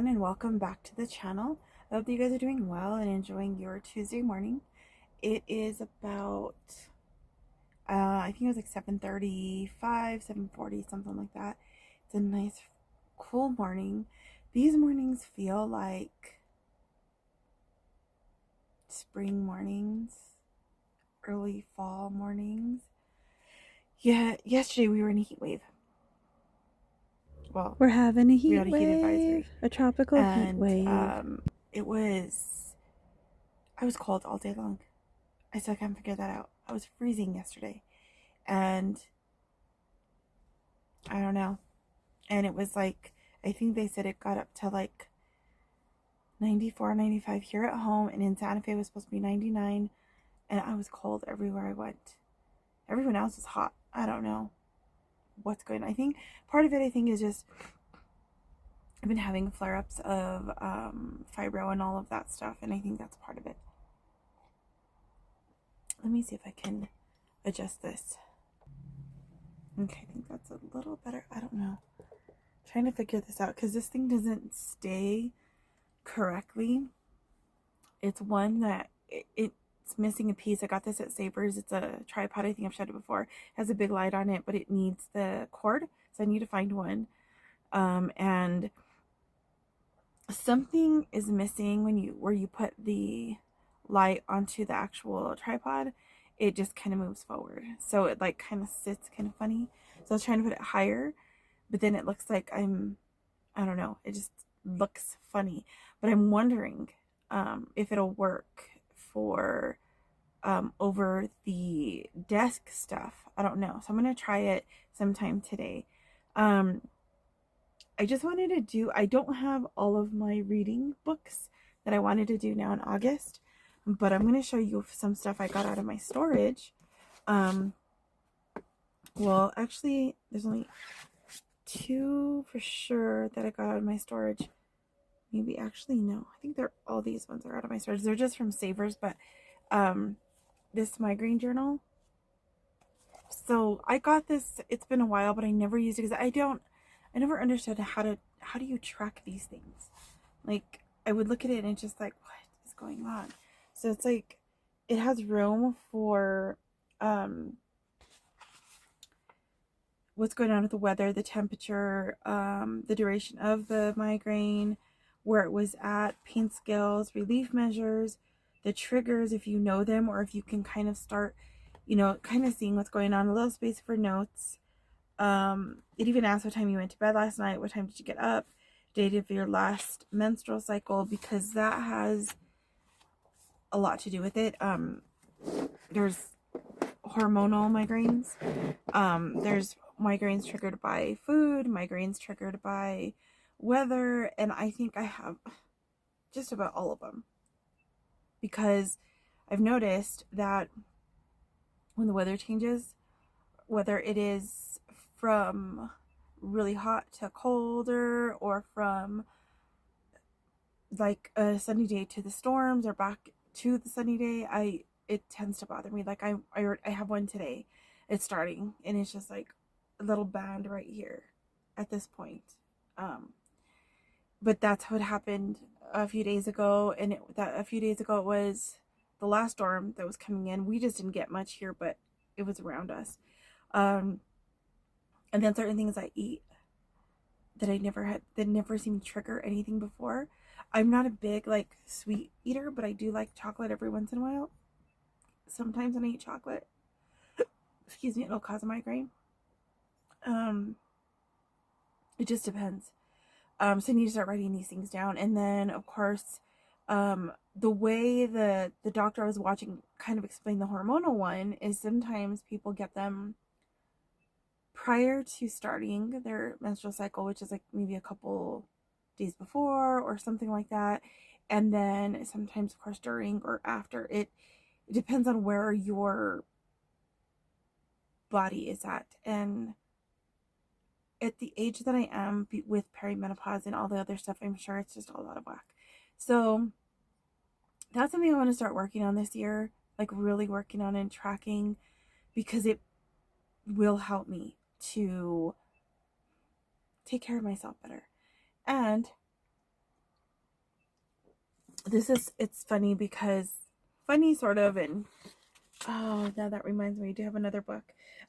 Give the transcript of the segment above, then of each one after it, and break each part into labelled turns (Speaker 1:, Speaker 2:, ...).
Speaker 1: everyone, and welcome back to the channel. I hope you guys are doing well and enjoying your Tuesday morning. It is about I think it was like 7:35, 7:40, something like that. It's a nice cool morning. These mornings feel like spring mornings, early fall mornings. Yeah, yesterday we were in a heat wave. Well,
Speaker 2: We're having a
Speaker 1: we
Speaker 2: heat
Speaker 1: had a heat
Speaker 2: wave,
Speaker 1: advisory,
Speaker 2: a tropical heat
Speaker 1: and
Speaker 2: wave.
Speaker 1: it was I was cold all day long. I still can't figure that out. I was freezing yesterday, and I don't know. And it was like, I think they said it got up to like 94, 95 here at home, and in Santa Fe it was supposed to be 99, and I was cold everywhere I went. Everyone else is hot. I don't know what's going on. I think part of it, is just I've been having flare-ups of fibro and all of that stuff, and I think that's part of it. Let me see if I can adjust this. Okay, I think that's a little better. I don't know. Trying to figure this out because this thing doesn't stay correctly. It's one that it's missing a piece. I got this at Savers. It's a tripod. I think I've showed it before. It has a big light on it, but it needs the cord, so I need to find one. And something is missing when you put the light onto the actual tripod. It just kind of moves forward, so it like kind of sits kind of funny. So I was trying to put it higher, but then it looks like I don't know, it just looks funny. But I'm wondering if it'll work for over the desk stuff. I don't know, so I'm gonna try it sometime today. I just wanted to do, I don't have all of my reading books that I wanted to do now in August, but I'm going to show you some stuff I got out of my storage. Well, actually, there's only two for sure that I got out of my storage. Maybe actually, no, I think all these ones are out of my storage. They're just from Savers, but this migraine journal. So I got this, it's been a while, but I never used it because I never understood how do you track these things? Like, I would look at it and it's just like, what is going on? So it's like, it has room for what's going on with the weather, the temperature, the duration of the migraine, where it was at, pain scales, relief measures, the triggers if you know them, or if you can kind of start, kind of seeing what's going on, a little space for notes. It even asks what time you went to bed last night, what time did you get up, date of your last menstrual cycle, because that has a lot to do with it. There's hormonal migraines. There's migraines triggered by food, migraines triggered by weather, and I think I have just about all of them, because I've noticed that when the weather changes, whether it is from really hot to colder, or from like a sunny day to the storms, or back to the sunny day, it tends to bother me. Like I have one today. It's starting, and it's just like a little band right here at this point. But that's what happened a few days ago, and a few days ago it was the last storm that was coming in. We just didn't get much here, but it was around us. And then certain things I eat that I never had, that never seemed to trigger anything before. I'm not a big like sweet eater, but I do like chocolate every once in a while. Sometimes when I eat chocolate, excuse me, it'll cause a migraine. It just depends. So I need to start writing these things down. And then of course, the way the doctor I was watching kind of explained the hormonal one is sometimes people get them prior to starting their menstrual cycle, which is like maybe a couple days before or something like that. And then sometimes, of course, during or after. It depends on where your body is at. And at the age that I am with perimenopause and all the other stuff, I'm sure it's just all out of whack. So that's something I want to start working on this year, like really working on and tracking, because it will help me to take care of myself better. And it's funny because, funny sort of, and oh, now that reminds me, I do have another book.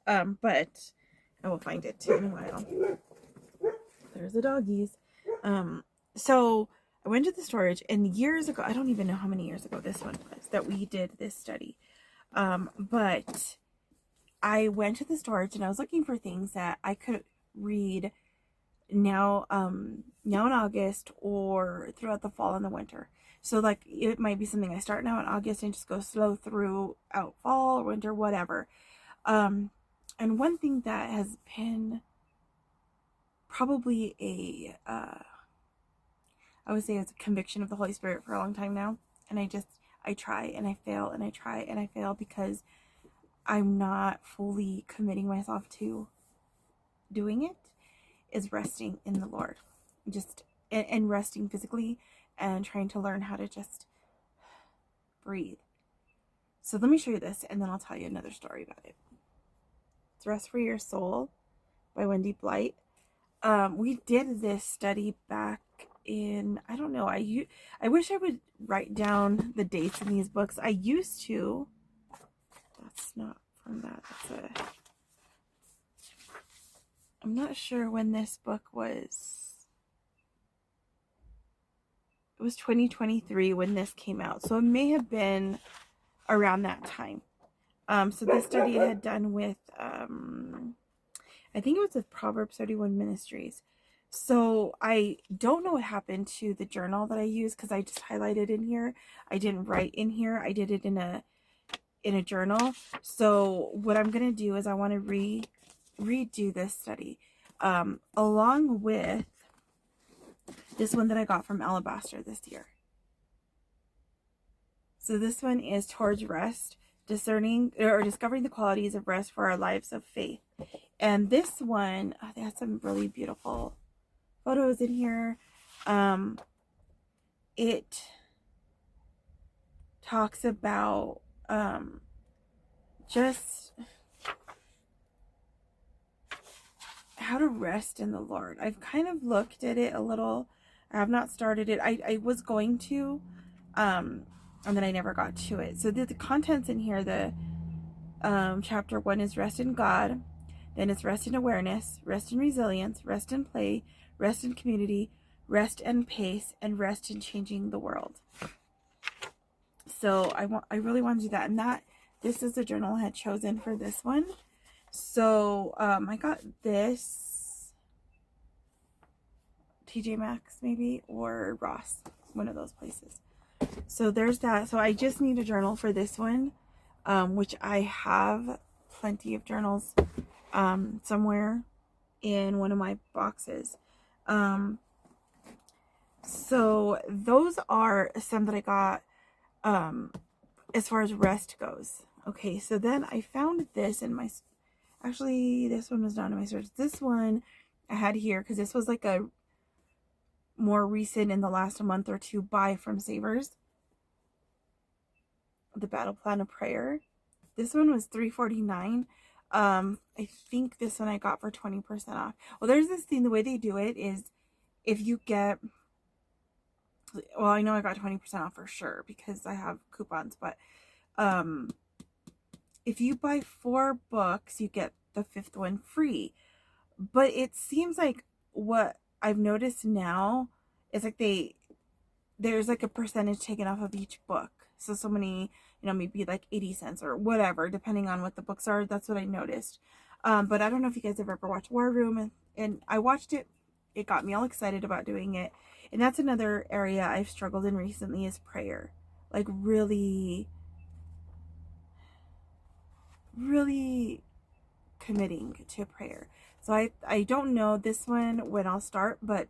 Speaker 1: But I will find it too in a while. There's the doggies. So I went to the storage, and years ago, I don't even know how many years ago this one was that we did this study. But I went to the storage and I was looking for things that I could read now in August or throughout the fall and the winter. So like it might be something I start now in August and just go slow throughout fall or winter, whatever. And one thing that has been probably I would say it's a conviction of the Holy Spirit for a long time now, and I try and I fail and I try and I fail because I'm not fully committing myself to doing it, is resting in the Lord. Just and resting physically and trying to learn how to just breathe. So let me show you this and then I'll tell you another story about it. It's Rest for Your Soul by Wendy Blight. We did this study back in, I don't know, I wish I would write down the dates in these books. I used to. That's not from that. I'm not sure when this book was. It was 2023 when this came out. So it may have been around that time. So this study I had done with, I think it was with Proverbs 31 Ministries. So I don't know what happened to the journal that I used because I just highlighted in here. I didn't write in here. I did it in a journal. So what I'm going to do is I want to redo this study along with this one that I got from Alabaster this year. So this one is Towards Rest, Discerning or Discovering the Qualities of Rest for Our Lives of Faith. And this one, they had some really beautiful photos in here. It talks about just how to rest in the Lord. I've kind of looked at it a little. I have not started it. I was going to, and then I never got to it. So the contents in here, the chapter 1 is Rest in God. Then it's Rest in Awareness, Rest in Resilience, Rest in Play, Rest in Community, Rest and Pace, and Rest in Changing the World. So I really want to do that. And this is the journal I had chosen for this one. So I got this TJ Maxx maybe, or Ross, one of those places. So there's that. So I just need a journal for this one, which I have plenty of journals somewhere in one of my boxes. So those are some that I got as far as rest goes. Okay, so then I found this in my, actually this one was not in my search. This one I had here because this was like a more recent, in the last month or two, buy from Savers. The Battle Plan of Prayer. This one was $3.49. I think this one I got for 20% off. Well, there's this thing, the way they do it is if you get, well, I know I got 20% off for sure because I have coupons, but if you buy 4 books, you get the 5th one free. But it seems like what I've noticed now is like there's like a percentage taken off of each book. So many, maybe like 80 cents or whatever, depending on what the books are. That's what I noticed. But I don't know if you guys have ever watched War Room, and I watched it. It got me all excited about doing it. And that's another area I've struggled in recently, is prayer. Like really committing to prayer. So I don't know this one when I'll start, but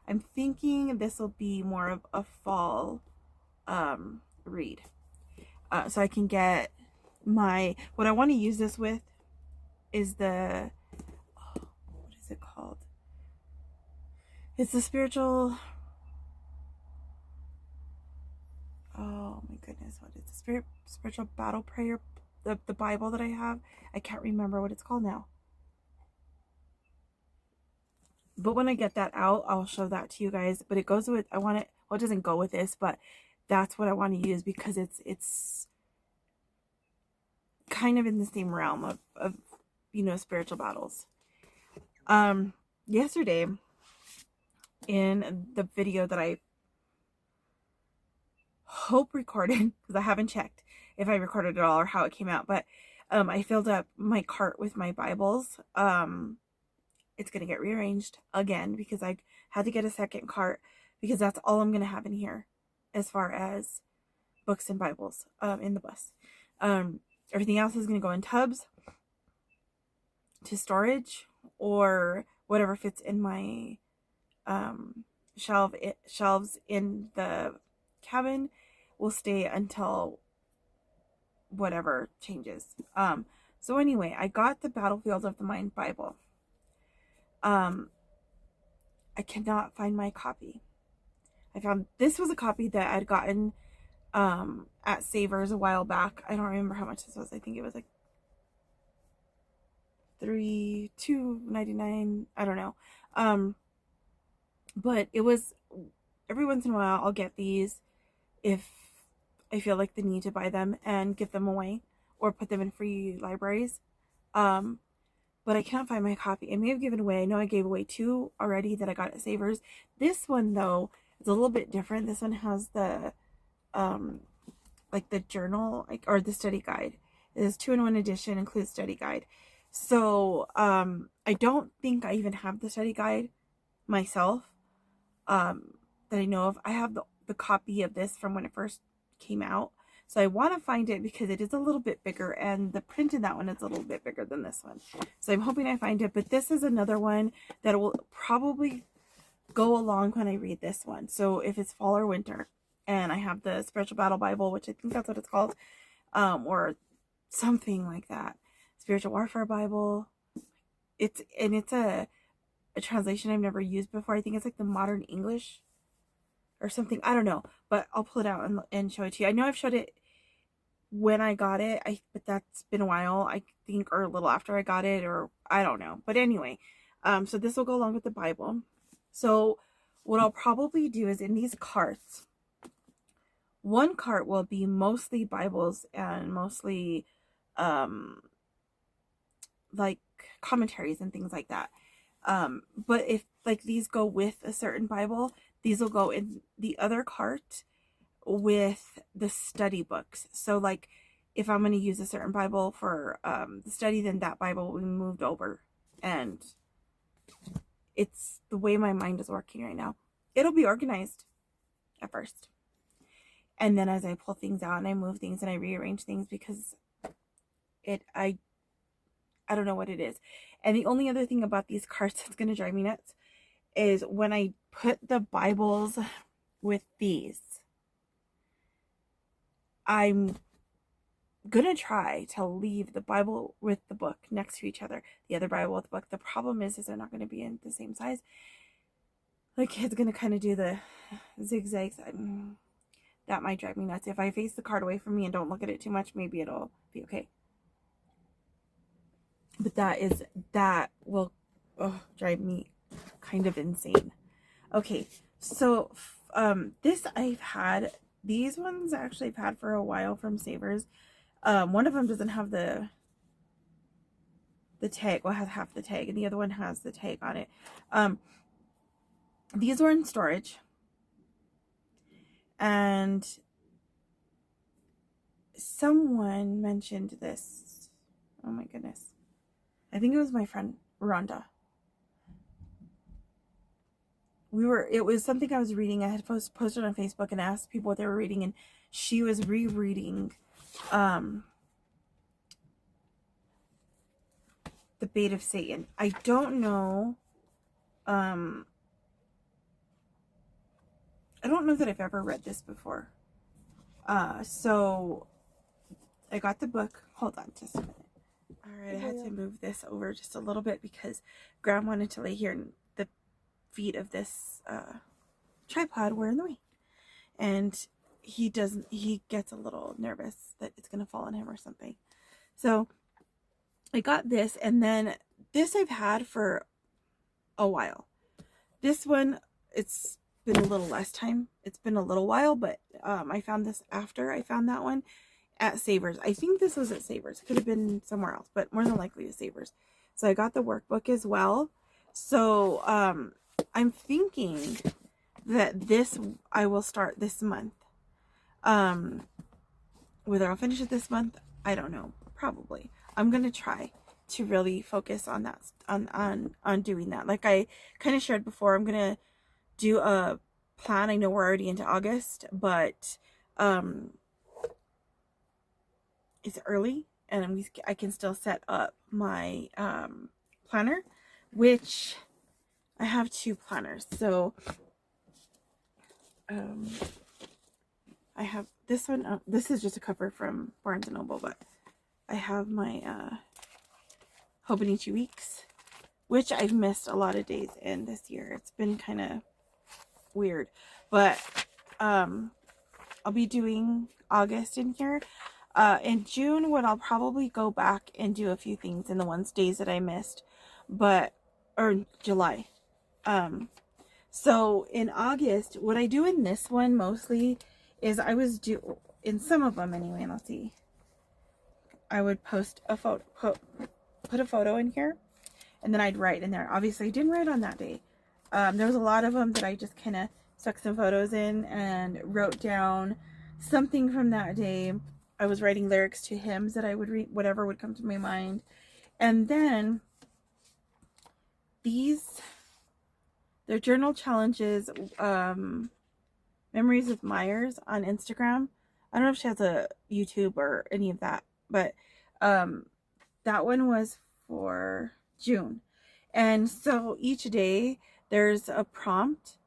Speaker 1: I'm thinking this will be more of a fall read. So I can get what I want to use this with is what is it called? It's the spiritual, oh my goodness, what is the spiritual battle prayer, the Bible that I have. I can't remember what it's called now. But when I get that out, I'll show that to you guys. But it goes with, I want it, well, it doesn't go with this, but that's what I want to use, because it's kind of in the same realm of spiritual battles. Yesterday, in the video that I hope recorded, because I haven't checked if I recorded it all or how it came out, but I filled up my cart with my Bibles. It's gonna get rearranged again because I had to get a second cart, because that's all I'm gonna have in here as far as books and Bibles in the bus. Everything else is gonna go in tubs to storage, or whatever fits in my shelves in the cabin will stay until whatever changes. So anyway, I got the Battlefield of the Mind Bible. I cannot find my copy. I found this was a copy that I'd gotten at Savers a while back. I don't remember how much this was. I think it was like $2.99. I don't know. But it was, every once in a while I'll get these if I feel like the need to buy them and give them away or put them in free libraries. But I can't find my copy. I may have given away. I know I gave away 2 already that I got at Savers. This one though is a little bit different. This one has the like the journal, like, or the study guide. It is 2-in-1 edition, includes study guide. So I don't think I even have the study guide myself that I know of. I have the copy of this from when it first came out. So I want to find it because it is a little bit bigger, and the print in that one is a little bit bigger than this one. So I'm hoping I find it, but this is another one that will probably go along when I read this one. So if it's fall or winter, and I have the Spiritual Battle Bible, which I think that's what it's called, or something like that. Spiritual Warfare Bible. It's a translation I've never used before. I think it's like the Modern English or something. I don't know, but I'll pull it out and show it to you. I know I've showed it when I got it, but that's been a while, I think, or a little after I got it, or I don't know. But anyway, so this will go along with the Bible. So what I'll probably do is, in these carts, one cart will be mostly Bibles and mostly like commentaries and things like that. But if like these go with a certain Bible, these will go in the other cart with the study books. So like if I'm going to use a certain Bible for the study, then that Bible will be moved over. And it's the way my mind is working right now. It'll be organized at first, and then as I pull things out and I move things and I rearrange things, because I don't know what it is. And the only other thing about these carts that's going to drive me nuts is when I put the Bibles with these, I'm going to try to leave the Bible with the book next to each other, the other Bible with the book. The problem is they're not going to be in the same size. The kid's going to kind of do the zigzags. That might drive me nuts. If I face the cart away from me and don't look at it too much, maybe it'll be okay. But that will drive me kind of insane. Okay, so this I've had, these ones actually I've had for a while from Savers. One of them doesn't have the tag, well, has half the tag, and the other one has the tag on it. These were in storage, and someone mentioned this. Oh my goodness. I think it was my friend Rhonda. It was something I was reading. I had posted on Facebook and asked people what they were reading, and she was rereading The Bait of Satan. I don't know I don't know that I've ever read this before. So I got the book. Hold on just a minute. Alright, I had to move this over just a little bit because Graham wanted to lay here and the feet of this tripod were in the way. And he gets a little nervous that it's going to fall on him or something. So I got this, and then this I've had for a while. This one, it's been a little less time. It's been a little while, but I found this after I found that one at Savers. I think this was at Savers. It could have been somewhere else, but more than likely at Savers. So I got the workbook as well. So I'm thinking that this I will start this month. Whether I'll finish it this month, I don't know. Probably. I'm gonna try to really focus on that, on doing that. Like I kind of shared before, I'm gonna do a plan. I know we're already into August, but it's early, and I can still set up my planner, which I have 2 planners. So I have this one. This is just a cover from Barnes & Noble, but I have my Hobonichi Weeks, which I've missed a lot of days in this year. It's been kind of weird, but I'll be doing August in here. In June, when I'll probably go back and do a few things in the days that I missed, or July. So in August, what I do in this one mostly is in some of them anyway, and I'll see. I would post a photo, put a photo in here, and then I'd write in there. Obviously, I didn't write on that day. There was a lot of them that I just kind of stuck some photos in and wrote down something from that day. I was writing lyrics to hymns that I would read, whatever would come to my mind. And then they're journal challenges, Memories with Myers on Instagram. I don't know if she has a YouTube or any of that, but that one was for June. And so each day there's a prompt,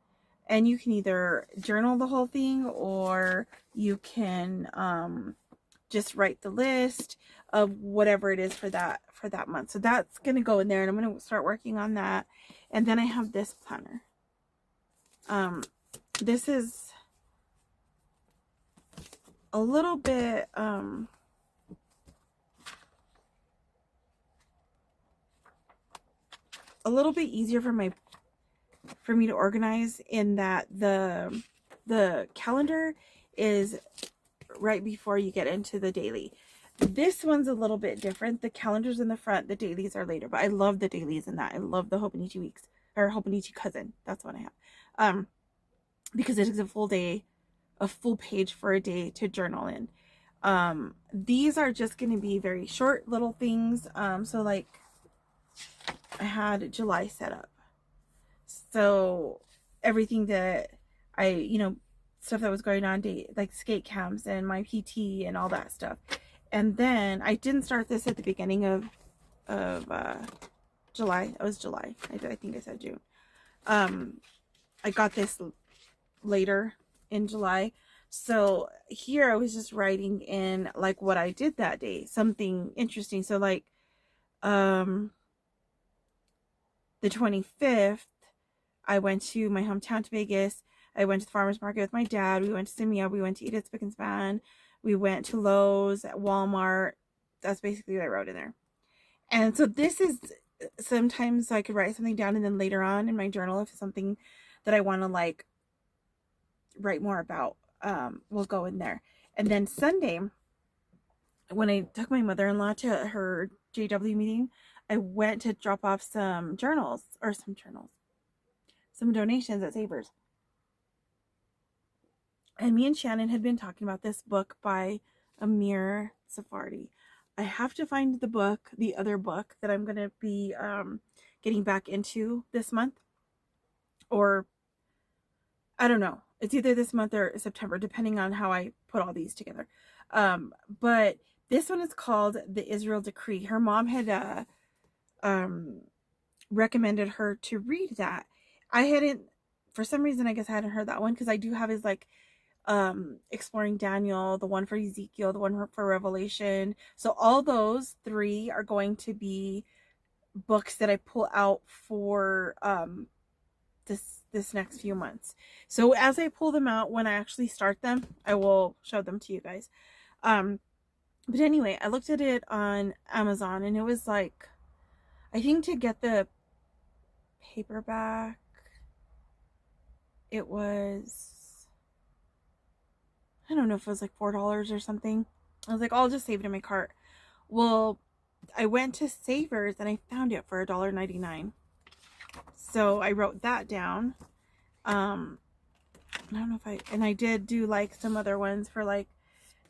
Speaker 1: and you can either journal the whole thing, or you can just write the list of whatever it is for that month. So that's going to go in there, and I'm going to start working on that. And then I have this planner. This is a little bit easier for me to organize, in that the calendar is right before you get into the daily. This one's a little bit different. The calendar's in the front, the dailies are later, but I love the dailies in that. I love the Hobonichi Weeks, or Hobonichi Cousin. That's what I have. Because it is a full day, a full page for a day to journal in. These are just going to be very short little things. So like I had July set up. So everything that stuff that was going on, like skate camps and my PT and all that stuff. And then I didn't start this at the beginning of July. It was July. I think I said June. I got this later in July. So here I was just writing in like what I did that day, something interesting. So like the 25th, I went to my hometown to Vegas. I went to the farmer's market with my dad. We went to Simia. We went to Edith's Spick and Span. We went to Lowe's, at Walmart. That's basically what I wrote in there. And so this is sometimes I could write something down, and then later on in my journal, if it's something that I want to like write more about, will go in there. And then Sunday, when I took my mother-in-law to her JW meeting, I went to drop off some donations at Savers. And me and Shannon had been talking about this book by Amir Tsarfati. I have to find the other book that I'm going to be getting back into this month. Or, I don't know. It's either this month or September, depending on how I put all these together. But this one is called The Israel Decree. Her mom had recommended her to read that. I hadn't, for some reason, I guess I hadn't heard that one, because I do have his like Exploring Daniel, the one for Ezekiel, the one for Revelation. So all those 3 are going to be books that I pull out for this next few months. So as I pull them out, when I actually start them, I will show them to you guys. But anyway, I looked at it on Amazon, and it was like, I think to get the paperback, it was, I don't know if it was like $4 or something. I was like, I'll just save it in my cart. Well, I went to Savers and I found it for $1.99. So I wrote that down. I don't know if I did do like some other ones for like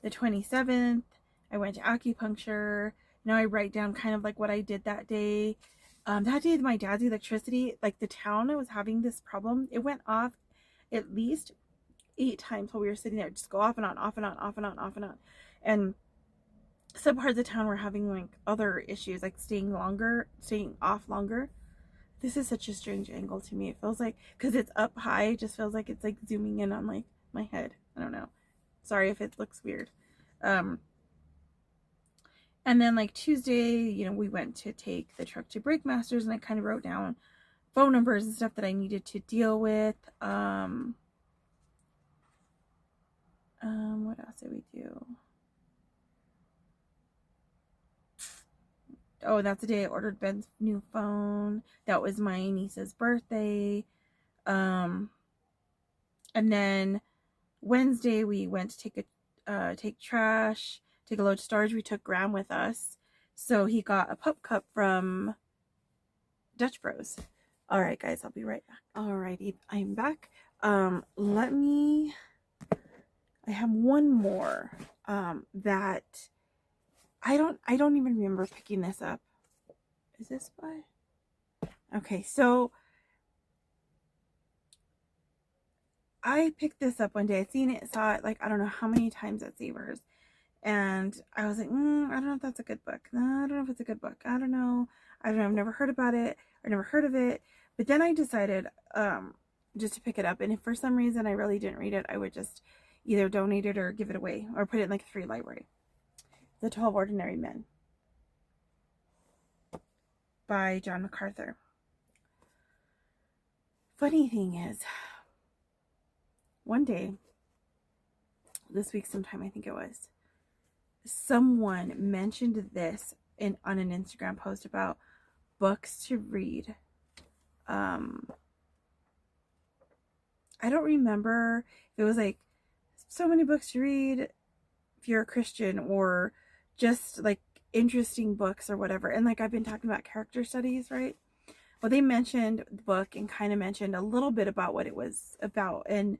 Speaker 1: the 27th. I went to acupuncture. Now I write down kind of like what I did that day. That day, my dad's electricity, like the town was having this problem. It went off at least 8 times while we were sitting there. Just go off and on, off and on, off and on, off and on. And some parts of town were having like other issues, like staying off longer. This is such a strange angle to me. It feels like, because it's up high, it just feels like it's like zooming in on like my head. I don't know. Sorry if it looks weird. And then like Tuesday, we went to take the truck to Breakmasters, and I kind of wrote down phone numbers and stuff that I needed to deal with. What else did we do? Oh, that's the day I ordered Ben's new phone. That was my niece's birthday. And then Wednesday we went to take trash, take a load to storage. We took Graham with us, so he got a pup cup from Dutch Bros. All right, guys, I'll be right back. All righty, I'm back. I have one more that I don't even remember picking this up. Is this by? Okay, so I picked this up one day. I saw it like I don't know how many times at Savers, and I was like, I don't know if that's a good book. No, I don't know if it's a good book. I don't know. I've never heard about it. I've never heard of it. But then I decided just to pick it up, and if for some reason I really didn't read it, I would just either donate it or give it away or put it in like a free library. The 12 Ordinary Men by John MacArthur. Funny thing is, one day, this week sometime, I think it was, someone mentioned this on an Instagram post about books to read. I don't remember if it was like so many books to read if you're a Christian, or just like interesting books or whatever. And like I've been talking about character studies, right? Well, they mentioned the book and kind of mentioned a little bit about what it was about. And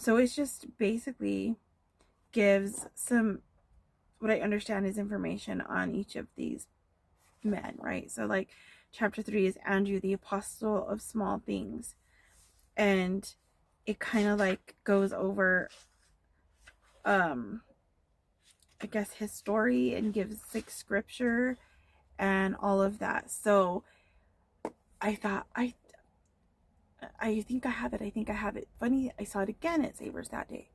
Speaker 1: so it's just basically gives some, what I understand is information on each of these men, right? So like chapter 3 is Andrew, the apostle of small things. And it kind of like goes over, I guess, his story and gives like scripture and all of that. So I thought, I think I have it. I think I have it. Funny, I saw it again at Savers that day,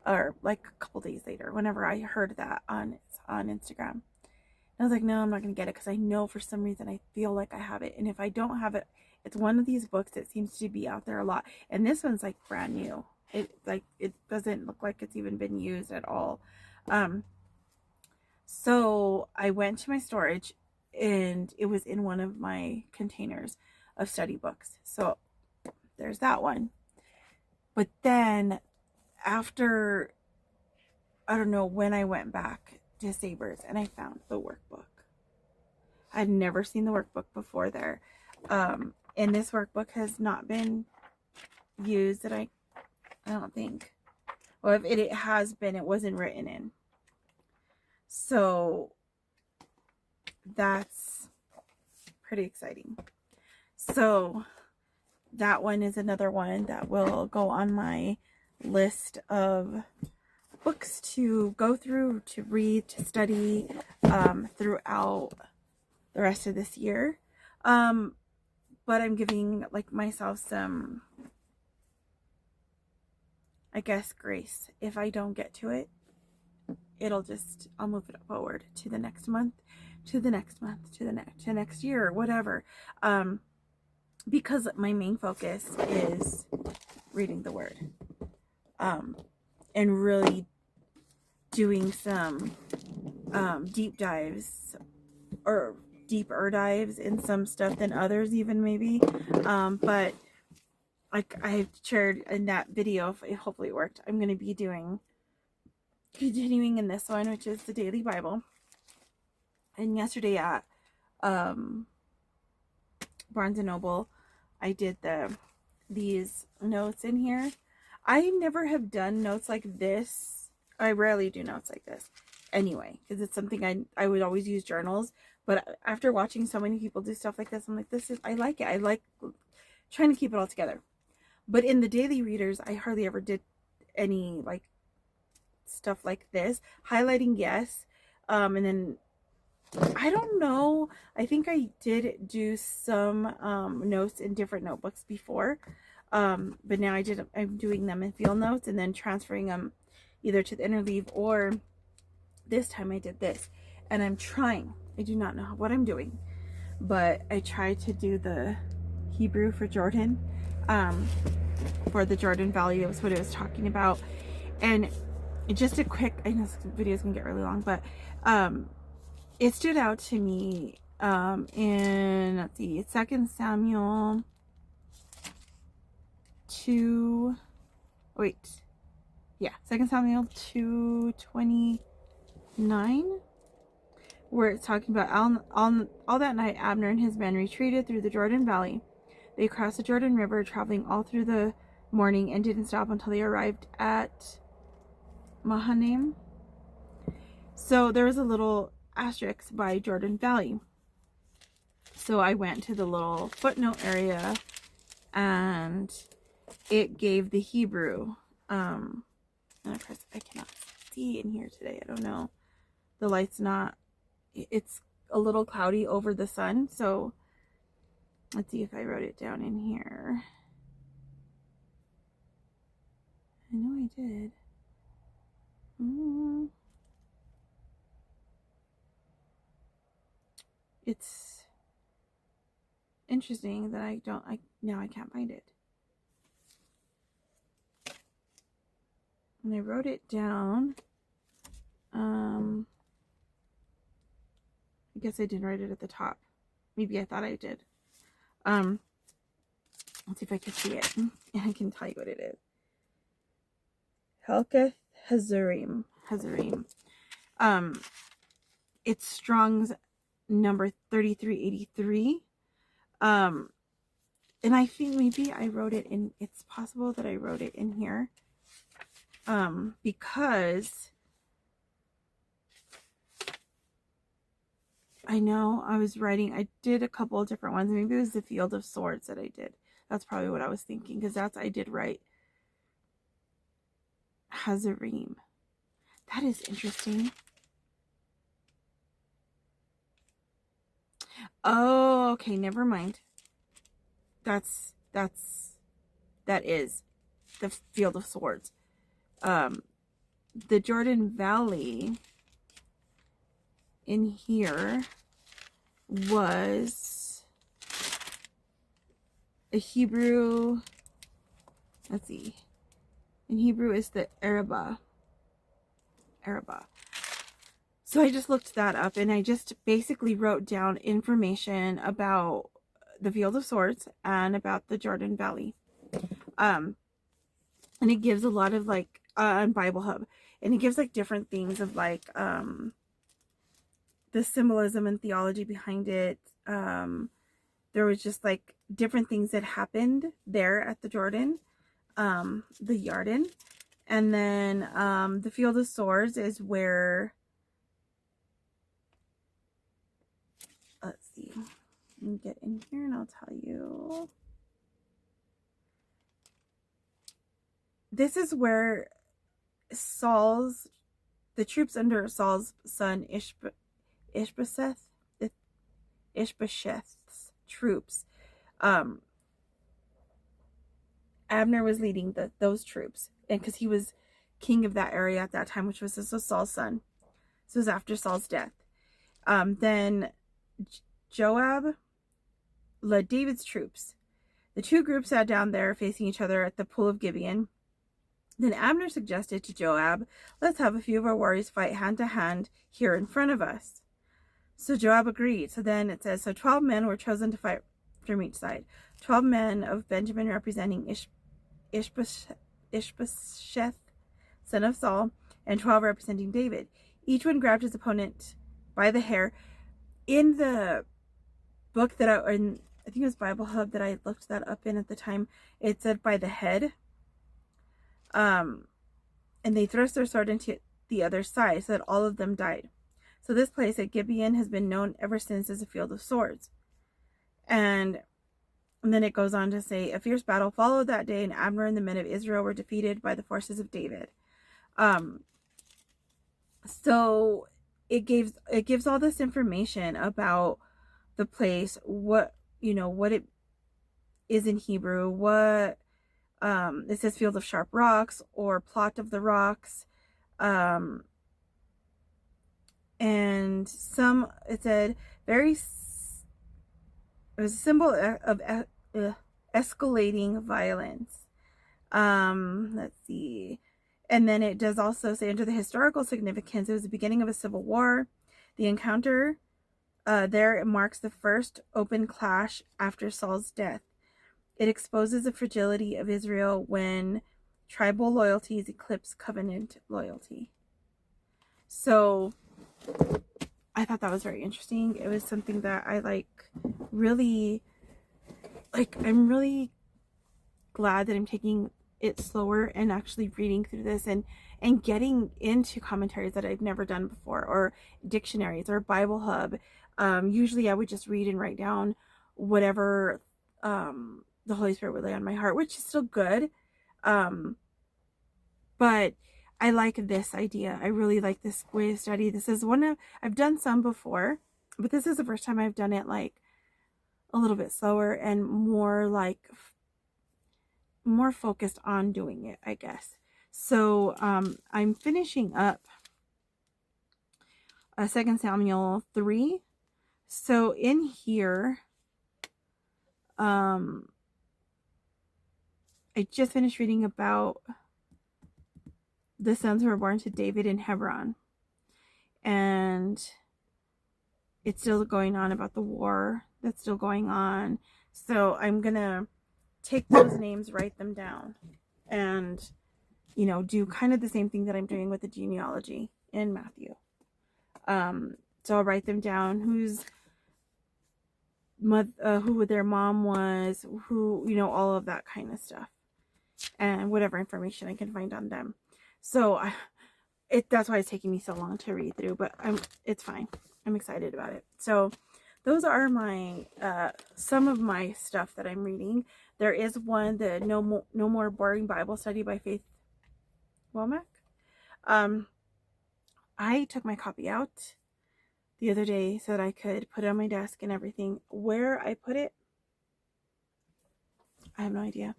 Speaker 1: or like a couple days later, whenever I heard that on Instagram. And I was like, no, I'm not going to get it, because I know for some reason I feel like I have it. And if I don't have it, it's one of these books that seems to be out there a lot. And this one's like brand new. It doesn't look like it's even been used at all. So I went to my storage, and it was in one of my containers of study books. So there's that one. But then after, I don't know when, I went back to Savers and I found the workbook. I'd never seen the workbook before there. And this workbook has not been used, that I don't think. Or if it has been, it wasn't written in. So that's pretty exciting. So that one is another one that will go on my list of books to go through, to read, to study throughout the rest of this year. But I'm giving like myself some, I guess, grace. If I don't get to it, I'll move it forward to the next month, to the next month, to next year, or whatever. Because my main focus is reading the Word, and really doing some deep dives, or deeper dives in some stuff than others even, maybe. But like I shared in that video, if it hopefully it worked, I'm going to be continuing in this one, which is the Daily Bible. And yesterday at Barnes & Noble, I did these notes in here. I never have done notes like this. I rarely do notes like this anyway, because it's something I would always use journals. But after watching so many people do stuff like this, I'm like, I like it. I like trying to keep it all together. But in the daily readers, I hardly ever did any like stuff like this. Highlighting, yes. And then I don't know. I think I did do some notes in different notebooks before. But now I'm doing them in field notes and then transferring them either to the Interleave, or this time I did this. And I'm trying. I do not know what I'm doing, but I tried to do the Hebrew for Jordan, for the Jordan Valley. That was what it was talking about. And just a quick, I know this video is gonna get really long, but it stood out to me in, let's see, 2 Samuel 2, wait, yeah, 2 Samuel 2:29, where it's talking about all that night Abner and his men retreated through the Jordan Valley. They crossed the Jordan River, traveling all through the morning, and didn't stop until they arrived at Mahanaim. So there was a little asterisk by Jordan Valley. So I went to the little footnote area and it gave the Hebrew. And of course I cannot see in here today. I don't know. The light's not, it's a little cloudy over the sun. So let's see if I wrote it down in here. I know I did. It's interesting that now I can't find it. And I wrote it down. I guess I didn't write it at the top. Maybe I thought I did. Let's see if I can see it. And I can tell you what it is. Helkath Hazurim. It's Strong's number 3383. And I think maybe I wrote it in, it's possible that I wrote it in here. Because I know I did a couple of different ones. Maybe it was the Field of Swords that I did. That's probably what I was thinking, because I did write Hazurim. That is interesting. Oh, okay, never mind. That is the Field of Swords. The Jordan Valley in here was a Hebrew, let's see, in Hebrew is the Arabah. So I just looked that up, and I just basically wrote down information about the Field of Swords and about the Jordan Valley. And it gives a lot of like on Bible Hub, and it gives like different things of like the symbolism and theology behind it. There was just like different things that happened there at the Jordan, the Yarden. And then the Field of Swords is where, let's see, let me get in here and I'll tell you. This is where the troops under Saul's son Ishbosheth's troops, Abner was leading those troops, and because he was king of that area at that time, which was also Saul's son. So it was after Saul's death. Then Joab led David's troops. The two groups sat down there facing each other at the pool of Gibeon. Then Abner suggested to Joab, let's have a few of our warriors fight hand to hand here in front of us. So Joab agreed. So then it says, so 12 men were chosen to fight from each side. 12 men of Benjamin representing Ishbosheth, son of Saul, and 12 representing David. Each one grabbed his opponent by the hair. In the book that I think it was Bible Hub that I looked that up in at the time, it said by the head. And they thrust their sword into the other side so that all of them died. So this place at Gibeon has been known ever since as a field of swords. And then it goes on to say, a fierce battle followed that day, and Abner and the men of Israel were defeated by the forces of David. So it gives all this information about the place, what it is in Hebrew, what it says field of sharp rocks or plot of the rocks, and some, it said it was a symbol of escalating violence. Let's see. And then it does also say, under the historical significance, it was the beginning of a civil war. The encounter there marks the first open clash after Saul's death. It exposes the fragility of Israel when tribal loyalties eclipse covenant loyalty. So I thought that was very interesting. It was something that I I'm really glad that I'm taking it slower and actually reading through this and getting into commentaries that I've never done before, or dictionaries or Bible Hub. Usually I would just read and write down whatever the Holy Spirit would lay on my heart, which is still good. But I like this idea. I really like this way of study. This is I've done some before, but this is the first time I've done it like a little bit slower and more focused on doing it, I guess. So I'm finishing up 2 Samuel 3. So in here, I just finished reading about the sons who were born to David in Hebron. And it's still going on about the war that's still going on. So I'm going to take those names, write them down, and, do kind of the same thing that I'm doing with the genealogy in Matthew. So I'll write them down, who their mom was, all of that kind of stuff, and whatever information I can find on them. So that's why it's taking me so long to read through, but it's fine. I'm excited about it. So those are my some of my stuff that I'm reading. There is one, the No More Boring Bible Study by Faith Womack. I took my copy out the other day so that I could put it on my desk and everything. Where I put it, I have no idea.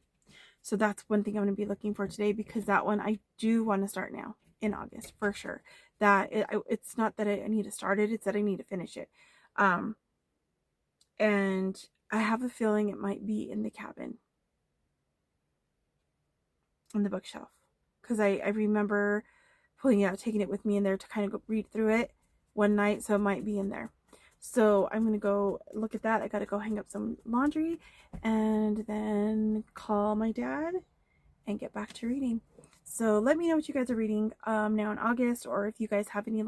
Speaker 1: So that's one thing I'm going to be looking for today, because that one I do want to start now in August for sure. It's not that I need to start it, it's that I need to finish it. And I have a feeling it might be in the cabin, on the bookshelf, because I remember pulling it out, taking it with me in there to kind of go read through it one night, so it might be in there. So I'm going to go look at that. I got to go hang up some laundry and then call my dad and get back to reading. So let me know what you guys are reading now in August, or if you guys have any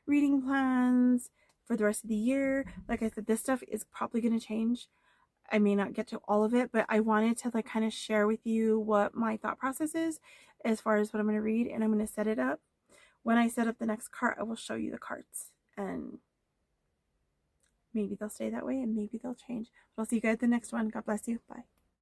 Speaker 1: reading plans for the rest of the year. Like I said, this stuff is probably going to change. I may not get to all of it, but I wanted to kind of share with you what my thought process is as far as what I'm going to read, and I'm going to set it up. When I set up the next cart, I will show you the carts, and maybe they'll stay that way and maybe they'll change. But I'll see you guys at the next one. God bless you. Bye.